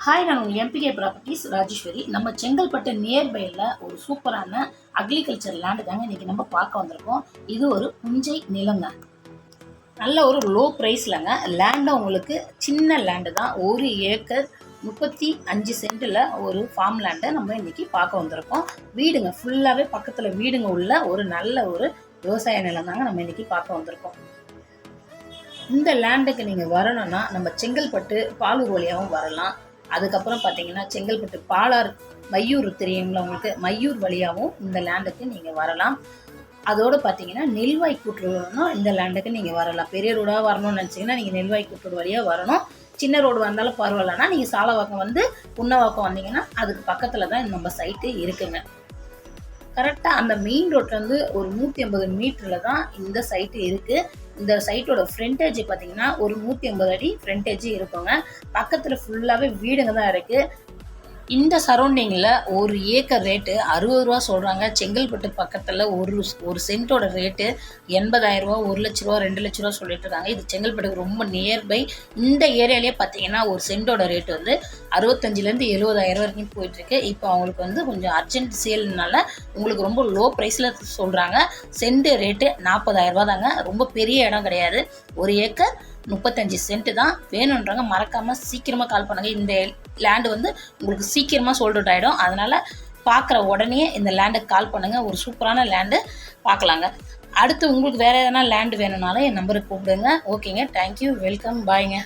Hi, நான் உங்கள் MBK properties Rajeswari. நம்ம செங்கல்பட்டு நியர்பையில் ஒரு சூப்பரான அக்ரிகல்ச்சர் லேண்டு தாங்க இன்றைக்கி நம்ம பார்க்க வந்திருக்கோம். இது ஒரு புஞ்சை நிலங்க. நல்ல ஒரு லோ ப்ரைஸ்லங்க. லேண்டை உங்களுக்கு சின்ன லேண்டு தான், 1 ஏக்கர் 35 சென்ட்டில் ஒரு ஃபார்ம் லேண்டை நம்ம இன்றைக்கி பார்க்க வந்திருக்கோம். வீடுங்க ஃபுல்லாகவே பக்கத்தில் வீடுங்க உள்ள ஒரு நல்ல ஒரு விவசாய நிலம் தாங்க நம்ம இன்றைக்கி பார்க்க வந்திருக்கோம். இந்த லேண்டுக்கு நீங்கள் வரணும்னா நம்ம செங்கல்பட்டு பாலூர் வழியாகவும் வரலாம். அதுக்கப்புறம் பார்த்தீங்கன்னா செங்கல்பட்டு பாலார் மையூர் தெரியுங்களா உங்களுக்கு, மையூர் வழியாகவும் இந்த லேண்டுக்கு நீங்கள் வரலாம். அதோடு பார்த்தீங்கன்னா நெல்வாய் கூட்டுறவுனா இந்த லேண்டுக்கு நீங்கள் வரலாம். பெரிய ரோடாக வரணும்னு நினச்சிங்கன்னா நீங்கள் நெல்வாய் கூட்டுறவு வழியாக வரணும். சின்ன ரோடு வந்தாலும் பரவாயில்லன்னா நீங்கள் சாலவாக்கம் வந்து புன்னவாக்கம் வந்தீங்கன்னா அதுக்கு பக்கத்தில் தான் நம்ம சைட்டு இருக்குங்க. கரெக்டாக அந்த மெயின் ரோட்லேருந்து ஒரு 150 மீட்டரில் தான் இந்த சைட்டு இருக்குது. இந்த சைட்டோட ஃப்ரண்டேஜ் பார்த்தீங்கன்னா ஒரு 150 அடி ஃப்ரண்டேஜ் இருக்குங்க. பக்கத்தில் ஃபுல்லாகவே வீடுங்க தான் இருக்குது. இந்த சரௌண்டிங்கில் ஒரு ஏக்கர் ரேட்டு 60 ரூபா சொல்கிறாங்க. செங்கல்பட்டு பக்கத்தில் ஒரு சென்ட்டோட ரேட்டு 80,000 ரூபா, 1 லட்ச ரூபா, 2 லட்ச ரூபா சொல்லிட்டு இருக்காங்க. இது செங்கல்பட்டுக்கு ரொம்ப நியர்பை. இந்த ஏரியாலேயே பார்த்தீங்கன்னா ஒரு சென்ட்டோட ரேட்டு வந்து 65,000 70,000 வரைக்கும் போயிட்டுருக்கு. இப்போ அவங்களுக்கு வந்து கொஞ்சம் அர்ஜென்ட் சேல்னால உங்களுக்கு ரொம்ப லோ ப்ரைஸில் சொல்கிறாங்க. சென்ட் ரேட்டு 40,000 ரூபா தாங்க. ரொம்ப பெரிய இடம் கிடையாது. 1 ஏக்கர் 35 சென்ட்டு தான். வேணுன்றவங்க மறக்காமல் சீக்கிரமாக கால் பண்ணுங்கள். இந்த லேண்டு வந்து உங்களுக்கு சீக்கிரமாக சோல்ட் அவுட் ஆகிடும். அதனால் பார்க்குற உடனே இந்த லேண்டுக்கு கால் பண்ணுங்கள். ஒரு சூப்பரான லேண்டு பார்க்கலாங்க. அடுத்து உங்களுக்கு வேறு எதனா லேண்டு வேணும்னாலும் என் நம்பருக்கு கூப்பிடுங்க. ஓகேங்க, தேங்க்யூ, வெல்கம், பாய்ங்க.